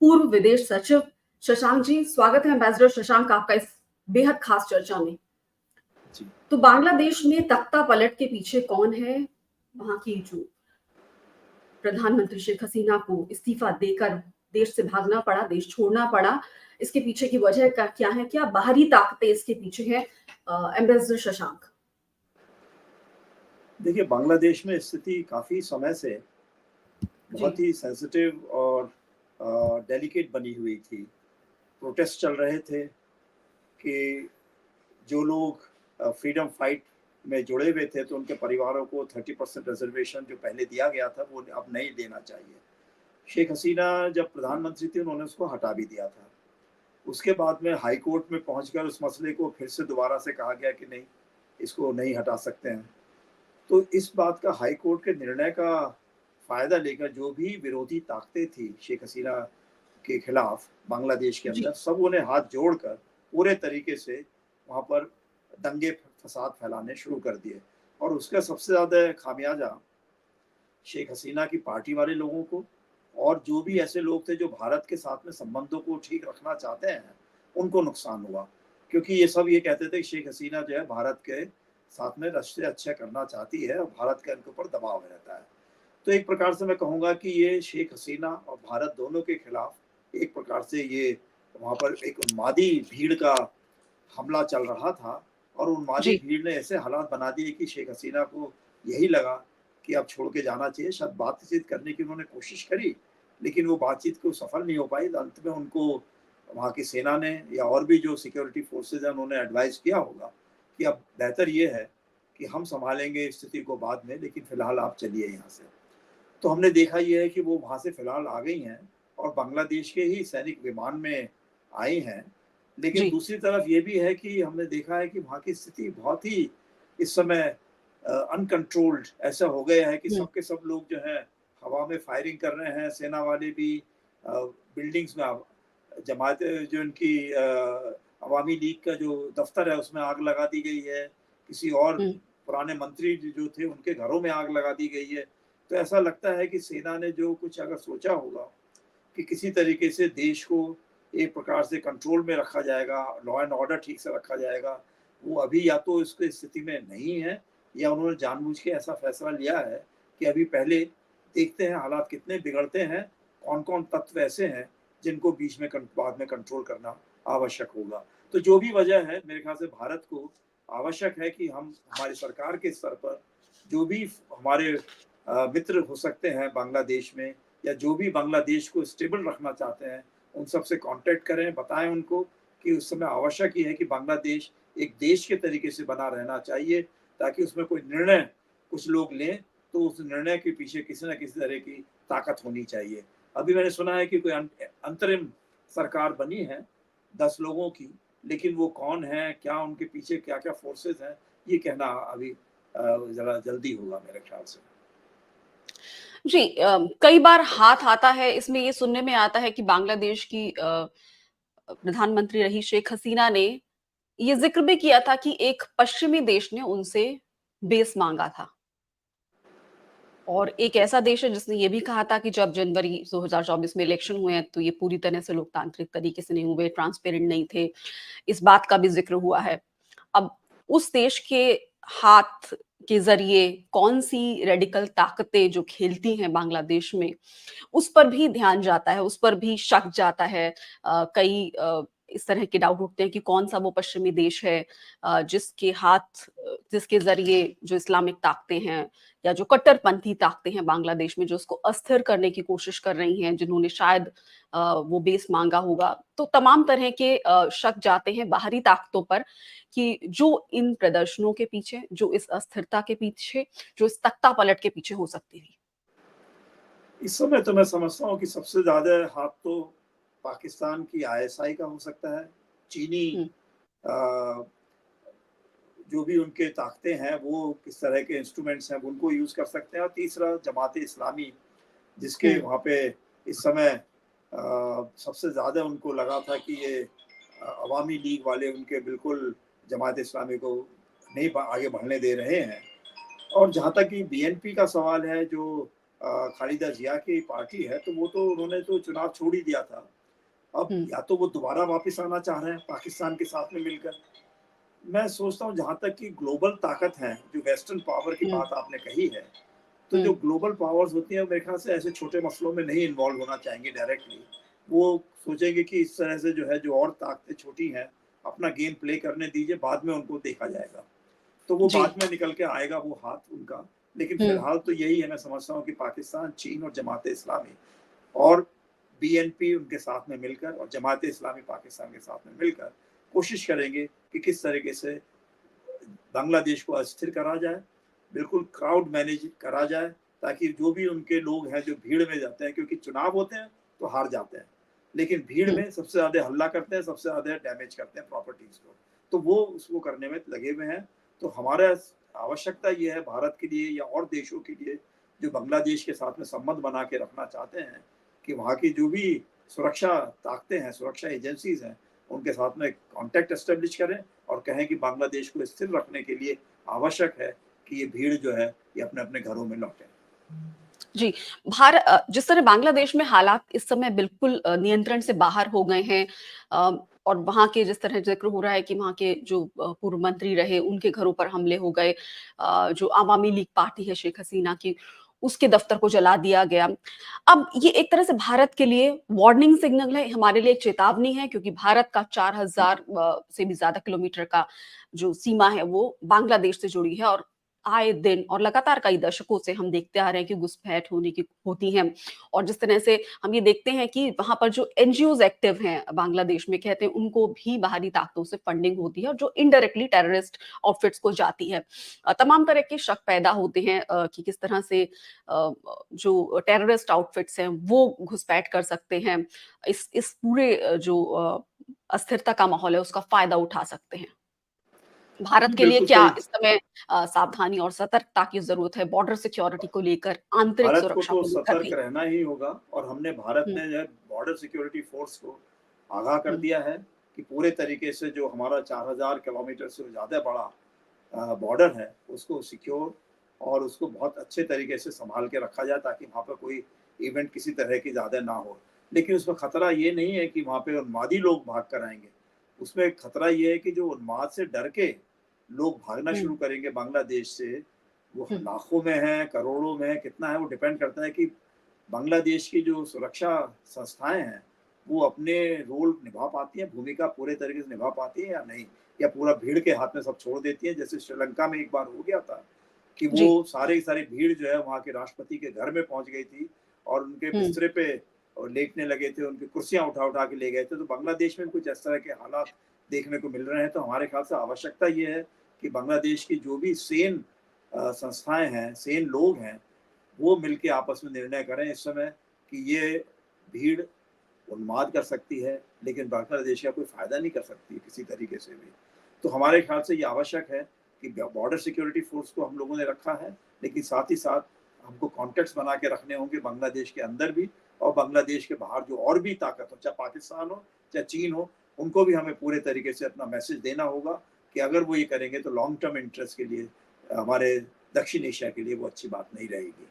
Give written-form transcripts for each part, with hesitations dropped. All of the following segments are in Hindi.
पूर्व विदेश सचिव शशांक जी। स्वागत है एम्बेसडर शशांक आपका इस बेहद खास चर्चा में। तो बांग्लादेश में तख्ता पलट के पीछे कौन है? वहां की जो प्रधानमंत्री शेख हसीना को इस्तीफा देकर देश से भागना पड़ा, देश छोड़ना पड़ा, इसके पीछे की वजह क्या है? क्या बाहरी ताकतें इसके पीछे हैं? एम्बेसडर शशांक। देखिए, बांग्लादेश में स्थिति काफ़ी समय से बहुत ही सेंसिटिव और डेलिकेट बनी हुई थी। प्रोटेस्ट चल रहे थे कि जो लोग फ्रीडम फाइट में जुड़े हुए थे तो उनके परिवारों को 30% रिजर्वेशन जो पहले दिया गया था वो अब नहीं देना चाहिए। शेख हसीना जब प्रधानमंत्री थी उन्होंने उसको हटा भी दिया था। उसके बाद में हाई कोर्ट में पहुंचकर उस मसले को फिर से दोबारा से कहा गया कि नहीं, इसको नहीं हटा सकते हैं। तो इस बात का हाई कोर्ट के निर्णय का फायदा लेकर जो भी विरोधी ताकतें थी शेख हसीना के खिलाफ बांग्लादेश के अंदर, सबों ने हाथ जोड़कर पूरे तरीके से वहां पर दंगे फसाद फैलाने शुरू कर दिए। और उसका सबसे ज्यादा खामियाजा शेख हसीना की पार्टी वाले लोगों को और जो भी ऐसे लोग थे जो भारत के साथ में संबंधों को ठीक रखना चाहते हैं उनको नुकसान हुआ। क्योंकि ये सब ये कहते थे कि शेख हसीना जो है भारत के साथ में रिश्ते अच्छे करना चाहती है और भारत का इनके ऊपर दबाव रहता है। तो एक प्रकार से मैं कहूँगा कि ये शेख हसीना और भारत दोनों के खिलाफ एक प्रकार से ये वहाँ पर एक उन्मादी भीड़ का हमला चल रहा था। और उन्मादी भीड़ ने ऐसे हालात बना दिए कि शेख हसीना को यही लगा कि अब छोड़ के जाना चाहिए। शायद बातचीत करने की उन्होंने कोशिश करी लेकिन वो बातचीत को सफल नहीं हो पाई। अंत में उनको वहाँ की सेना ने या और भी जो सिक्योरिटी फोर्सेज हैं उन्होंने एडवाइस किया होगा कि अब बेहतर ये है कि हम संभालेंगे स्थिति को बाद में, लेकिन फिलहाल आप चलिए यहाँ से। तो हमने देखा ये है कि वो वहाँ से फिलहाल आ गई हैं और बांग्लादेश के ही सैनिक विमान में आई हैं। लेकिन दूसरी तरफ ये भी है कि हमने देखा है कि वहाँ की स्थिति बहुत ही इस समय अनकंट्रोल्ड ऐसा हो गया है कि सब के सब लोग जो है हवा में फायरिंग कर रहे हैं। सेना वाले भी बिल्डिंग्स में, जमात जो इनकी अवामी लीग का जो दफ्तर है उसमें आग लगा दी गई है। किसी और पुराने मंत्री जो थे उनके घरों में आग लगा दी गई है। तो ऐसा लगता है कि सेना ने जो कुछ अगर सोचा होगा कि किसी तरीके से देश को एक प्रकार से कंट्रोल में रखा जाएगा, लॉ एंड ऑर्डर ठीक से रखा जाएगा, वो अभी या तो इसके स्थिति में नहीं है या उन्होंने जानबूझ के ऐसा फैसला लिया है कि अभी पहले देखते हैं हालात कितने बिगड़ते हैं, कौन कौन तत्व ऐसे हैं जिनको बीच में बाद में कंट्रोल करना आवश्यक होगा। तो जो भी वजह है मेरे ख्याल से भारत को आवश्यक है कि हम हमारी सरकार के स्तर पर जो भी हमारे मित्र हो सकते हैं बांग्लादेश में या जो भी बांग्लादेश को स्टेबल रखना चाहते हैं उन सब से कांटेक्ट करें, बताएं उनको कि उस समय आवश्यक ही है कि बांग्लादेश एक देश के तरीके से बना रहना चाहिए, ताकि उसमें कोई निर्णय कुछ लोग लें तो उस निर्णय के पीछे किसी न किसी तरह की ताकत होनी चाहिए। अभी मैंने सुना है कि कोई अंतरिम सरकार बनी है 10 लोगों की, लेकिन वो कौन है, क्या उनके पीछे क्या क्या फोर्सेस हैं, ये कहना अभी जरा जल्दी होगा मेरे ख्याल से। जी, कई बार हाथ आता है इसमें, ये सुनने में आता है कि बांग्लादेश की प्रधानमंत्री रही शेख हसीना ने ये जिक्र भी किया था कि एक पश्चिमी देश ने उनसे बेस मांगा था और एक ऐसा देश है जिसने ये भी कहा था कि जब जनवरी 2024 में इलेक्शन हुए हैं तो ये पूरी तरह से लोकतांत्रिक तरीके से नहीं हुए, ट्रांसपेरेंट नहीं थे। इस बात का भी जिक्र हुआ है। अब उस देश के हाथ के जरिए कौन सी रेडिकल ताकतें जो खेलती हैं बांग्लादेश में, उस पर भी ध्यान जाता है, उस पर भी शक जाता है। कई इस तरह के डाउट उठते हैं कि कौन सा वो पश्चिमी देश है जिसके जरिए जो इस्लामिक ताकतें हैं या जो कट्टरपंथी ताकतें हैं बांग्लादेश में जो उसको अस्थिर करने की कोशिश कर रही हैं, जिन्होंने शायद वो बेस मांगा होगा। तो तमाम तरह के शक जाते हैं बाहरी ताकतों पर कि जो इन प्रदर्शनों के पीछे, जो इस अस्थिरता के पीछे, जो इस तख्ता पलट के पीछे हो सकती थी। इस समय तो मैं समझता हूँ कि सबसे ज्यादा हाथ तो पाकिस्तान की आईएसआई का हो सकता है। चीनी जो भी उनके ताकतें हैं वो किस तरह के इंस्ट्रूमेंट्स हैं उनको यूज कर सकते हैं। और तीसरा जमात इस्लामी, जिसके वहाँ पे इस समय सबसे ज्यादा उनको लगा था कि ये अवामी लीग वाले उनके बिल्कुल जमात इस्लामी को नहीं आगे बढ़ने दे रहे हैं। और जहाँ तक कि बीएनपी का सवाल है, जो खालिदा जिया की पार्टी है, तो वो तो उन्होंने तो चुनाव छोड़ ही दिया था। अब हुँ, या तो वो दोबारा वापस आना चाह रहे हैं पाकिस्तान के साथ में मिलकर। मैं सोचता हूँ जहाँ तक कि ग्लोबल ताकत है, जो वेस्टर्न पावर की हुँ, बात आपने कही है, तो हुँ, जो ग्लोबल पावर्स होती हैं मेरे ख्याल से ऐसे छोटे मसलों में नहीं इन्वॉल्व होना चाहेंगे डायरेक्टली। वो सोचेंगे कि इस तरह से जो है, जो और ताकतें छोटी हैं, अपना गेम प्ले करने दीजिए, बाद में उनको देखा जाएगा। तो वो जी, बाद में निकल के आएगा वो हाथ उनका। लेकिन हुँ, फिलहाल तो यही है, मैं समझता हूँ कि पाकिस्तान, चीन और जमात-ए-इस्लामी और बीएनपी उनके साथ में मिलकर और जमात-ए-इस्लामी पाकिस्तान के साथ में मिलकर कोशिश करेंगे कि किस तरीके से बांग्लादेश को अस्थिर करा जाए, बिल्कुल क्राउड मैनेज करा जाए, ताकि जो भी उनके लोग हैं जो भीड़ में जाते हैं, क्योंकि चुनाव होते हैं तो हार जाते हैं, लेकिन भीड़ हुँ, में सबसे ज़्यादा हल्ला करते हैं, सबसे ज़्यादा डैमेज करते हैं प्रॉपर्टीज़ को। तो वो उसको करने में लगे हुए हैं। तो हमारा आवश्यकता ये है भारत के लिए या और देशों के लिए जो बांग्लादेश के साथ में संबंध बना के रखना चाहते हैं, कि वहाँ की जो भी सुरक्षा ताकतें हैं, सुरक्षा एजेंसीज़ हैं, उनके साथ में कॉन्टैक्ट एस्टेब्लिश करें और कहें कि बांग्लादेश को स्थिर रखने के लिए आवश्यक है कि ये भीड़ जो है, ये अपने-अपने घरों में लौटें। जी। जिस तरह बांग्लादेश में हालात इस समय बिल्कुल नियंत्रण से बाहर हो गए हैं और वहाँ के जिस तरह ज़िक्र हो रहा है कि वहाँ के जो पूर्व मंत्री रहे, उनके घरों पर हमले हो गए। जो अवामी लीग पार्टी है शेख हसीना की, उसके दफ्तर को जला दिया गया। अब ये एक तरह से भारत के लिए वार्निंग सिग्नल है, हमारे लिए एक चेतावनी है क्योंकि भारत का 4000 से भी ज़्यादा किलोमीटर का जो सीमा है, वो बांग्लादेश से जुड़ी है और आए दिन और लगातार कई दशकों से हम देखते आ रहे हैं कि घुसपैठ होती हैं और जिस तरह से हम ये देखते हैं कि वहाँ पर जो एनजीओज़ एक्टिव हैं बांग्लादेश में कहते हैं उनको भी बाहरी ताकतों से फंडिंग होती है और जो इनडायरेक्टली टेररिस्ट आउटफिट्स को जाती है। तमाम तरह के शक पैदा होते हैं कि किस तरह से जो टेररिस्ट आउटफिट्स हैं वो घुसपैठ कर सकते हैं। इस पूरे जो अस्थिरता का माहौल है उसका फ़ायदा उठा सकते हैं। भारत जी, के लिए बिल्कुल क्या सही। इस समय सावधानी और सतर्कता की ज़रूरत है बॉर्डर सिक्योरिटी को लेकर, आंतरिक भारत को सुरक्षा तो को लेकर सतर्क भी? रहना ही होगा और हमने भारत हुँ, ने जो है बॉर्डर सिक्योरिटी फोर्स को आगाह कर हुँ, दिया है कि पूरे तरीके से जो हमारा 4000 किलोमीटर से ज़्यादा बड़ा बॉर्डर है, उसको सिक्योर और उसको बहुत अच्छे तरीके से सँभाल के रखा जाए, ताकि वहाँ पे कोई इवेंट किसी तरह की ज़्यादा ना हो। लेकिन उसमें खतरा ये नहीं है कि वहाँ पे उन्मादी लोग भाग कर आएँगे। उसमें खतरा ये है कि जो उन्माद से डर के लोग भागना हुँ, शुरू करेंगे बांग्लादेश से, वो हुँ, लाखों में हैं, करोड़ों में हैं, कितना है वो डिपेंड करता है कि बांग्लादेश की जो सुरक्षा संस्थाएँ हैं, वो अपने रोल निभा पाती हैं, भूमिका पूरे तरीके से निभा पाती हैं या नहीं? या पूरा भीड़ के हाथ में सब छोड़ देती हैं, जैसे श्रीलंका में एक बार हो गया था कि जी, वो सारे की सारी भीड़ जो है वहाँ के राष्ट्रपति के घर में पहुँच गई थी और उनके हुँ। बिस्तरे पे लेटने लगे थे, उनकी कुर्सियाँ उठा-उठा के ले गए थे। तो बांग्लादेश में कुछ इस तरह के हालात देखने को मिल रहे हैं, तो हमारे ख्याल से आवश्यकता ये है कि बांग्लादेश की जो भी सेन संस्थाएँ हैं, सेन लोग हैं, वो मिलके आपस में निर्णय करें इस समय कि ये भीड़ उन्माद कर सकती है, लेकिन बांग्लादेश का कोई फ़ायदा नहीं कर सकती किसी तरीके से भी। तो हमारे ख़्याल से ये आवश्यक है कि बॉर्डर सिक्योरिटी फ़ोर्स को हम लोगों ने रखा है, लेकिन साथ ही साथ हमको कॉन्टैक्ट्स बना के रखने होंगे बांग्लादेश के अंदर भी और बांग्लादेश के बाहर जो और भी ताकत हो, चाहे पाकिस्तान हो, चाहे चीन हो, उनको भी हमें पूरे तरीके से अपना मैसेज देना होगा कि अगर वो ये करेंगे तो लॉन्ग टर्म इंटरेस्ट के लिए हमारे दक्षिण एशिया के लिए वो अच्छी बात नहीं रहेगी।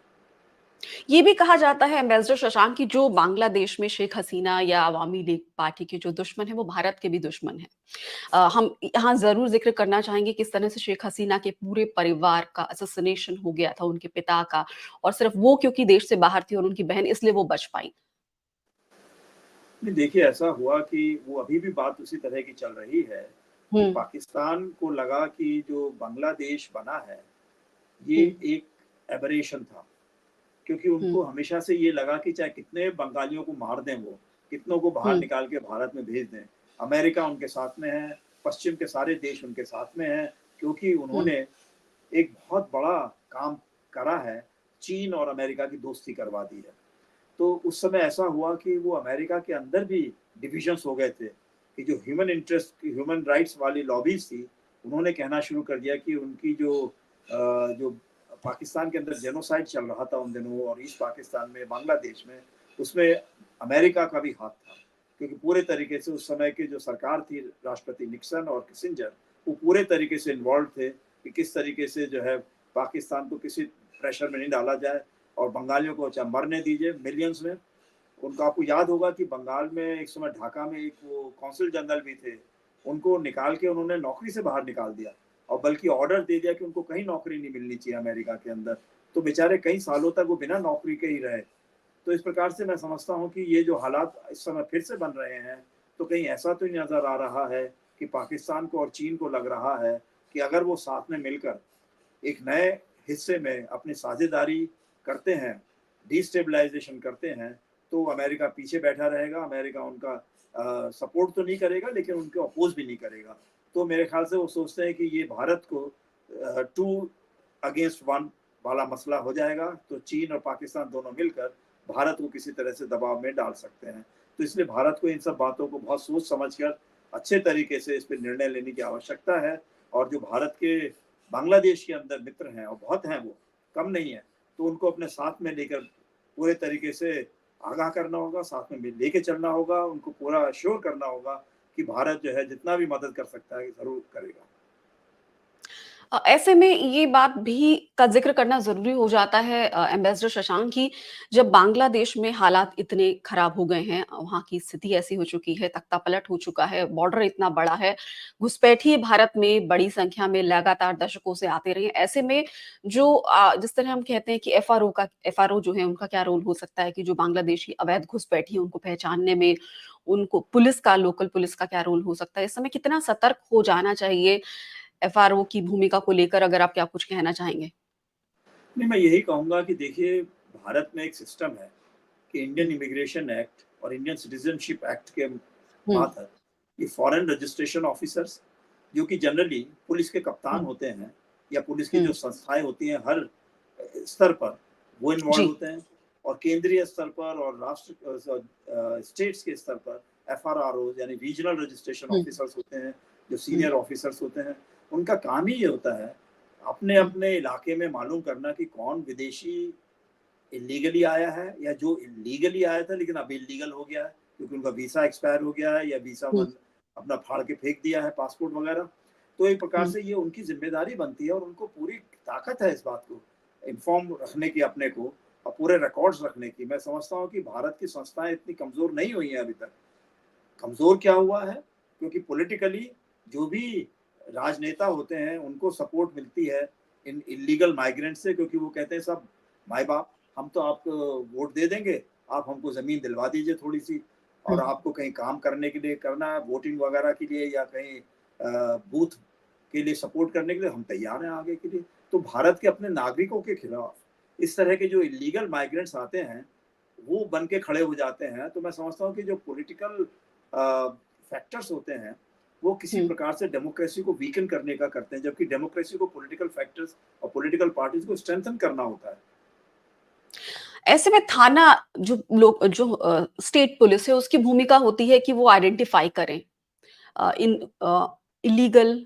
ये भी कहा जाता है एम्बेसडर शशांक कि जो बांग्लादेश में शेख हसीना या अवामी लीग पार्टी के जो दुश्मन हैं, वो भारत के भी दुश्मन हैं। हम यहाँ ज़रूर ज़िक्र करना चाहेंगे किस तरह से शेख हसीना के पूरे परिवार का असैसिनेशन हो गया था, उनके पिता का और सिर्फ़ वो क्योंकि देश से बाहर थी और उनकी बहन इसलिए वो बच पाईं। नहीं, देखिए ऐसा हुआ कि वो अभी भी बात उसी तरह की चल रही है कि हुँ, पाकिस्तान को लगा कि जो बांग्लादेश बना है, ये हुँ, एक एबरेशन था। क्योंकि हुँ, उनको हमेशा से ये लगा कि चाहे कितने बंगालियों को मार दें वो, कितनों को बाहर हुँ, निकाल के भारत में भेज दें, अमेरिका उनके साथ में है, पश्चिम के सारे देश उनके साथ में हैं, क्योंकि हुँ, उन्होंने एक बहुत बड़ा काम करा है, चीन और अमेरिका की दोस्ती करवा दी है। तो उस समय ऐसा हुआ कि वो अमेरिका के अंदर भी डिविजन्स हो गए थे कि जो ह्यूमन राइट्स वाली लॉबीज थी, उन्होंने कहना शुरू कर दिया कि उनकी जो पाकिस्तान के अंदर जेनोसाइड चल रहा था उन दिनों और ईस्ट पाकिस्तान में, बांग्लादेश में, उसमें अमेरिका का भी हाथ था। क्योंकि पूरे तरीके से उस समय की जो सरकार थी, राष्ट्रपति निक्सन और किसिंजर, वो पूरे तरीके से इन्वॉल्व थे कि किस तरीके से जो है पाकिस्तान को किसी प्रेशर में नहीं डाला जाए और बंगालियों को चाहे मरने दीजिए मिलियंस में। उनका आपको याद होगा कि बंगाल में एक समय ढाका में एक वो कौंसल जनरल भी थे, उनको निकाल के उन्होंने नौकरी से बाहर निकाल दिया और बल्कि ऑर्डर दे दिया कि उनको कहीं नौकरी नहीं मिलनी चाहिए अमेरिका के अंदर। तो बेचारे कई सालों तक वो बिना नौकरी के ही रहे। तो इस प्रकार से मैं समझता हूँ कि ये जो हालात इस समय फिर से बन रहे हैं, तो कहीं ऐसा तो नहीं नज़र आ रहा है कि पाकिस्तान को और चीन को लग रहा है कि अगर वो साथ में मिलकर एक नए हिस्से में अपनी साझेदारी करते हैं, डिस्टेबलाइजेशन करते हैं, तो अमेरिका पीछे बैठा रहेगा। अमेरिका उनका सपोर्ट तो नहीं करेगा, लेकिन उनके अपोज भी नहीं करेगा। तो मेरे ख्याल से वो सोचते हैं कि ये भारत को 2 अगेंस्ट 1 वाला मसला हो जाएगा, तो चीन और पाकिस्तान दोनों मिलकर भारत को किसी तरह से दबाव में डाल सकते हैं। तो इसलिए भारत को इन सब बातों को बहुत सोच समझकर अच्छे तरीके से इस पर निर्णय लेने की आवश्यकता है। और जो भारत के बांग्लादेश के अंदर मित्र हैं, और बहुत हैं, वो कम नहीं है, तो उनको अपने साथ में लेकर पूरे तरीके से आगाह करना होगा, साथ में लेके चलना होगा, उनको पूरा अश्योर करना होगा कि भारत जो है जितना भी मदद कर सकता है जरूर करेगा। ऐसे में ये बात भी का ज़िक्र करना ज़रूरी हो जाता है एम्बेसडर शशांक कि जब बांग्लादेश में हालात इतने खराब हो गए हैं, वहाँ की स्थिति ऐसी हो चुकी है, तख्तापलट हो चुका है, बॉर्डर इतना बड़ा है, घुसपैठी भारत में बड़ी संख्या में लगातार दशकों से आते रहे हैं। ऐसे में जो जिस तरह हम कहते हैं कि एफआरओ जो है उनका क्या रोल हो सकता है कि जो बांग्लादेशी अवैध घुसपैठी है उनको पहचानने में, उनको पुलिस का लोकल पुलिस का क्या रोल हो सकता है? इस समय कितना सतर्क हो जाना चाहिए एफआरओ की भूमिका को लेकर अगर आप क्या कुछ कहना चाहेंगे? नहीं, मैं यही कहूँगा कि देखिए, भारत में एक सिस्टम है कि इंडियन हुँ, इमिग्रेशन एक्ट और इंडियन सिटीजनशिप एक्ट के हुँ, मातहत ये फॉरेन रजिस्ट्रेशन ऑफिसर्स, जो कि जनरली पुलिस के कप्तान हुँ, होते हैं या पुलिस की हुँ, जो संस्थाएं होती हैं हर स्तर पर, वो इन्वॉल्व जी, होते हैं। और केंद्रीय स्तर पर और स्टेट्स के स्तर पर एफआरआरओ यानी रीजनल रजिस्ट्रेशन हुँ, ऑफिसर्स होते हैं, जो हुँ, सीनियर ऑफिसर्स होते हैं। उनका काम ही ये होता है अपने हुँ, अपने इलाके में मालूम करना कि कौन विदेशी इलीगली आया है, या जो इलीगली आया था लेकिन अब इलीगल हो गया है क्योंकि उनका वीसा एक्सपायर हो गया है, या वीसा हुँ, वन अपना फाड़ के फेंक दिया है, पासपोर्ट वगैरह। तो एक प्रकार हुँ। से ये उनकी जिम्मेदारी बनती है और उनको पूरी ताकत है इस बात को इन्फॉर्म रखने की अपने को, और पूरे रिकॉर्ड्स रखने की। मैं समझता हूँ कि भारत की संस्थाएं इतनी कमजोर नहीं हुई हैं अभी तक। कमजोर क्या हुआ है, क्योंकि पॉलिटिकली जो भी राजनेता होते हैं उनको सपोर्ट मिलती है इन इलीगल माइग्रेंट से, क्योंकि वो कहते हैं सब माई बाप, हम तो आपको वोट दे देंगे, आप हमको जमीन दिलवा दीजिए थोड़ी सी, हुँ, और आपको कहीं काम करने के लिए करना है, वोटिंग वगैरह के लिए या कहीं बूथ के लिए सपोर्ट करने के लिए हम तैयार हैं आगे के लिए। तो भारत के अपने नागरिकों के खिलाफ इस तरह के जो इलीगल माइग्रेंट्स आते हैं, वो बन के खड़े हो जाते हैं। तो मैं समझता हूँ कि जो पॉलिटिकल फैक्टर्स होते हैं, वो किसी हुँ। प्रकार से डेमोक्रेसी को वीकन करने का करते हैं, जबकि डेमोक्रेसी को पॉलिटिकल फैक्टर्स और पॉलिटिकल पार्टीज को स्ट्रेंथन करना होता है। ऐसे में थाना जो स्टेट पुलिस है उसकी भूमिका होती है कि वो आइडेंटिफाई करें इन इलीगल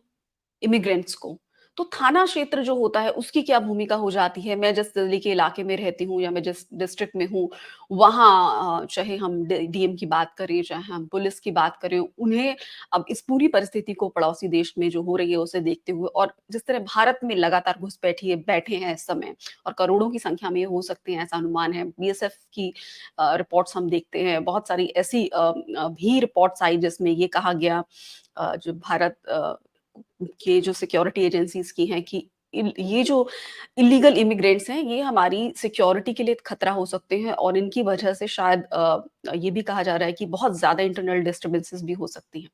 इमिग्रेंट्स को। तो थाना क्षेत्र जो होता है उसकी क्या भूमिका हो जाती है? मैं जिस दिल्ली के इलाके में रहती हूँ या मैं जिस डिस्ट्रिक्ट में हूँ, वहाँ चाहे हम डीएम की बात करें, चाहे हम पुलिस की बात करें, उन्हें अब इस पूरी परिस्थिति को पड़ोसी देश में जो हो रही है उसे देखते हुए और जिस तरह भारत में लगातार घुसपैठिए बैठे हैं इस समय और करोड़ों की संख्या में ये हो सकते हैं ऐसा अनुमान है। बीएसएफ की रिपोर्ट्स हम देखते हैं, बहुत सारी ऐसी भी रिपोर्ट्स आई जिसमें ये कहा गया जो भारत के जो सिक्योरिटी एजेंसीज की हैं कि ये जो इलीगल इमिग्रेंट्स हैं ये हमारी सिक्योरिटी के लिए खतरा हो सकते हैं और इनकी वजह से शायद ये भी कहा जा रहा है कि बहुत ज्यादा इंटरनल डिस्टरबेंसेस भी हो सकती हैं।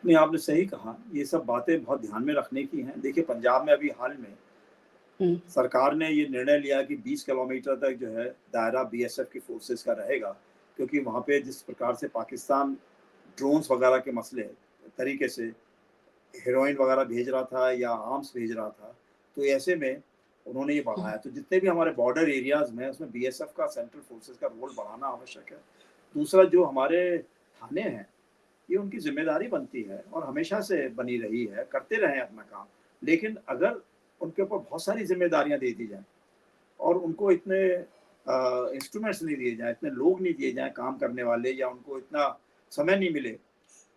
नहीं, आपने सही कहा, ये सब बातें बहुत ध्यान में रखने की हैं। देखिए, पंजाब में अभी हाल में हुँ, सरकार ने ये निर्णय लिया कि 20 किलोमीटर तक जो है दायरा बीएसएफ की फोर्सेस का रहेगा, क्योंकि वहाँ पे जिस प्रकार से पाकिस्तान ड्रोन्स वगैरह के मसले तरीके से हेरोइन वगैरह भेज रहा था या आर्म्स भेज रहा था, तो ऐसे में उन्होंने ये हुँ, बढ़ाया। तो जितने भी हमारे बॉर्डर एरियाज में उसमें बीएसएफ का सेंट्रल फोर्सेस का रोल बढ़ाना आवश्यक है। दूसरा, जो हमारे थाने हैं, ये उनकी जिम्मेदारी बनती है और हमेशा से बनी रही है, करते रहे अपना काम। लेकिन अगर उनके ऊपर बहुत सारी जिम्मेदारियां दे दी जाएं और उनको इतने इंस्ट्रूमेंट्स नहीं दिए जाएं, इतने लोग नहीं दिए जाएं काम करने वाले, या उनको इतना समय नहीं मिले,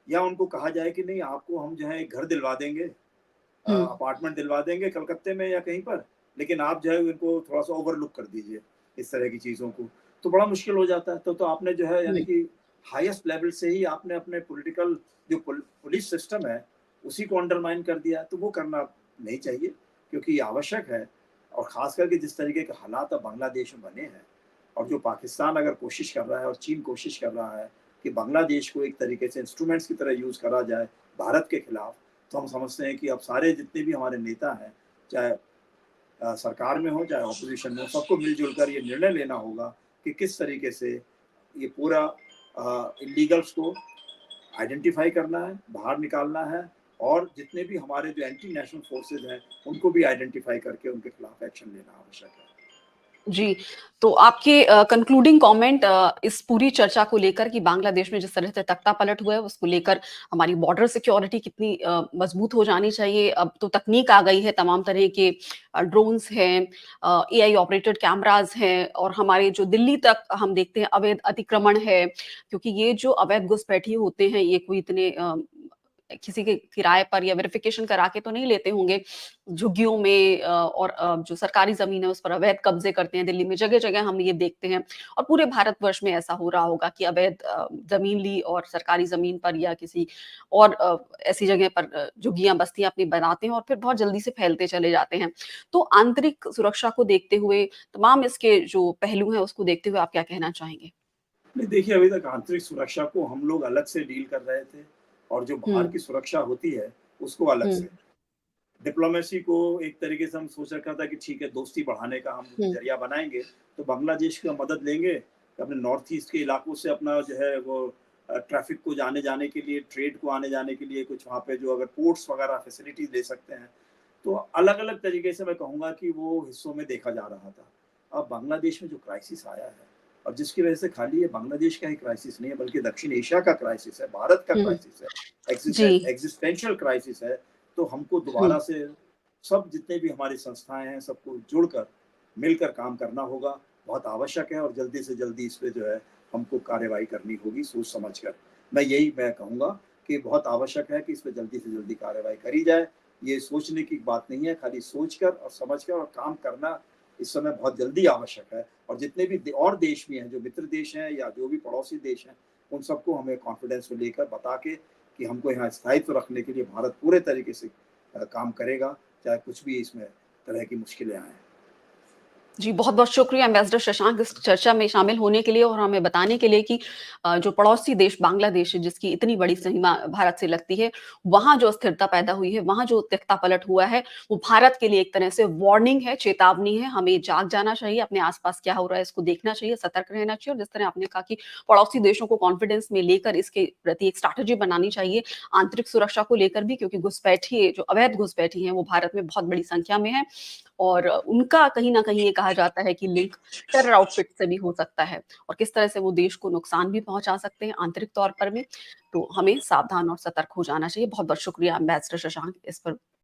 या उनको कहा जाए कि नहीं, आपको हम जो है एक घर दिलवा देंगे, हुँ, अपार्टमेंट दिलवा देंगे कलकत्ते में या कहीं पर, लेकिन आप जो है इनको थोड़ा-सा ओवरलुक कर दीजिए, इस तरह की चीज़ों को, तो बड़ा मुश्किल हो जाता है। तो आपने जो है यानी हुँ, कि हाईएस्ट लेवल से ही आपने अपने पॉलिटिकल जो पुलिस सिस्टम है, उसी को अंडरमाइन कर दिया, तो वो करना नहीं चाहिए, क्योंकि ये आवश्यक है। और ख़ास करके जिस तरीके के हालात अब बांग्लादेश में बने हैं, और जो पाकिस्तान अगर कोशिश कर रहा है और चीन कोशिश कर रहा है कि बांग्लादेश को एक तरीके से इंस्ट्रूमेंट्स की तरह यूज़ करा जाए भारत के खिलाफ, तो हम समझते हैं कि अब सारे जितने भी हमारे नेता हैं, चाहे सरकार में हो चाहे ऑपोजिशन में हो, सबको मिलजुल कर ये निर्णय लेना होगा कि किस तरीके से ये पूरा इलीगल्स को आइडेंटिफाई करना है, बाहर निकालना है, और जितने भी हमारे जो एंटी नेशनल फोर्सेज हैं, उनको भी आइडेंटिफाई करके उनके खिलाफ एक्शन लेना आवश्यक है। जी। तो आपके कंक्लूडिंग कमेंट इस पूरी चर्चा को लेकर कि बांग्लादेश में जिस तरह से तख्तापलट हुआ है, उसको लेकर हमारी बॉर्डर सिक्योरिटी कितनी मजबूत हो जानी चाहिए। अब तो तकनीक आ गई है, तमाम तरह के ड्रोन्स हैं, एआई ऑपरेटेड कैमराज़ हैं और हमारे जो दिल्ली तक हम देखते हैं अवैध अतिक्रमण है, क्योंकि ये जो अवैध घुसपैठिए होते हैं, ये कोई इतने किसी के किराए पर या वेरिफिकेशन करा के तो नहीं लेते होंगे। झुग्गियों में और जो सरकारी ज़मीन है उस पर अवैध कब्ज़े करते हैं। दिल्ली में जगह-जगह हम ये देखते हैं और पूरे भारतवर्ष में ऐसा हो रहा होगा कि अवैध ज़मीन ली और सरकारी ज़मीन पर या किसी और ऐसी जगह पर झुग्गियाँ, बस्तियाँ अपनी बनाते हैं और फिर बहुत जल्दी से फैलते चले जाते हैं। तो आंतरिक सुरक्षा को देखते हुए, तमाम इसके जो पहलू हैं उसको देखते हुए आप क्या कहना चाहेंगे? नहीं, देखिए, अभी तक आंतरिक सुरक्षा को हम लोग अलग से डील कर रहे थे, और जो बाहर हुँ, की सुरक्षा होती है, उसको अलग हुँ, से। डिप्लोमेसी को एक तरीके से हम सोच रखा था कि ठीक है, दोस्ती बढ़ाने का हम हुँ, ज़रिया बनाएँगे, तो बांग्लादेश की मदद लेंगे, कि अपने नॉर्थ ईस्ट के इलाकों से अपना जो है वो ट्रैफ़िक को आने-जाने के लिए, ट्रेड को आने-जाने के लिए कुछ वहाँ पे जो अगर पोर्ट्स वगैरह फैसिलिटीज़ दे सकते हैं, तो अलग-अलग तरीके से मैं कहूँगा कि वो हिस्सों में देखा जा रहा था। अब बांग्लादेश में जो क्राइसिस आया है, और जिसकी वजह से खाली ये बांग्लादेश का ही क्राइसिस नहीं है, बल्कि दक्षिण एशिया का क्राइसिस है, भारत का हुँ, क्राइसिस है, जी, एक्जिस्टेंशियल क्राइसिस है। तो हमको हुँ, दोबारा से सब जितने भी हमारी संस्थाएँ हैं, सबको जुड़कर, मिलकर काम करना होगा, बहुत आवश्यक है, और जल्दी से जल्दी इस पे जो है हमको कार्रवाई करनी होगी सोच-समझ कर। मैं कहूँगा कि बहुत आवश्यक है कि इस पे जल्दी से जल्दी कार्रवाई करी जाए। ये सोचने की बात नहीं है, खाली सोचकर और समझकर और काम करना इस समय बहुत जल्दी आवश्यक है। और जितने भी और देश भी हैं, जो मित्र देश हैं या जो भी पड़ोसी देश हैं, उन सबको हमें कॉन्फिडेंस में लेकर बता के कि हमको यहाँ स्थायित्व रखने के लिए भारत पूरे तरीके से काम करेगा, चाहे कुछ भी इसमें तरह की मुश्किलें आएँ। जी, बहुत-बहुत शुक्रिया एम्बेसडर शशांक इस चर्चा में शामिल होने के लिए और हमें बताने के लिए कि जो पड़ोसी देश बांग्लादेश है, जिसकी इतनी बड़ी सीमा भारत से लगती है, वहाँ जो अस्थिरता पैदा हुई है, वहाँ जो तख्तापलट हुआ है, वो भारत के लिए एक तरह से वार्निंग है, चेतावनी है। हमें जाग जाना चाहिए, अपने आस-पास क्या हो रहा है, इसको देखना चाहिए, सतर्क रहना चाहिए और जिस तरह आपने कहा कि पड़ोसी देशों को कॉन्फिडेंस में लेकर इसके प्रति एक स्ट्रैटेजी बनानी चाहिए, आंतरिक सुरक्षा को लेकर भी क्योंकि घुसपैठिए, जो अवैध घुसपैठिए हैं, वो भारत में बहुत बड़ी संख्या में हैं और उनका कहीं न कहीं ये कहा जाता है कि लिंक टेरर आउटफिट से भी हो सकता है और किस तरह से वो देश को नुकसान भी पहुँचा सकते हैं आंतरिक तौर पर भी। तो हमें सावधान और सतर्क हो जाना चाहिए। बहुत-बहुत शुक्रिया एम्बेसडर शशांक इस पर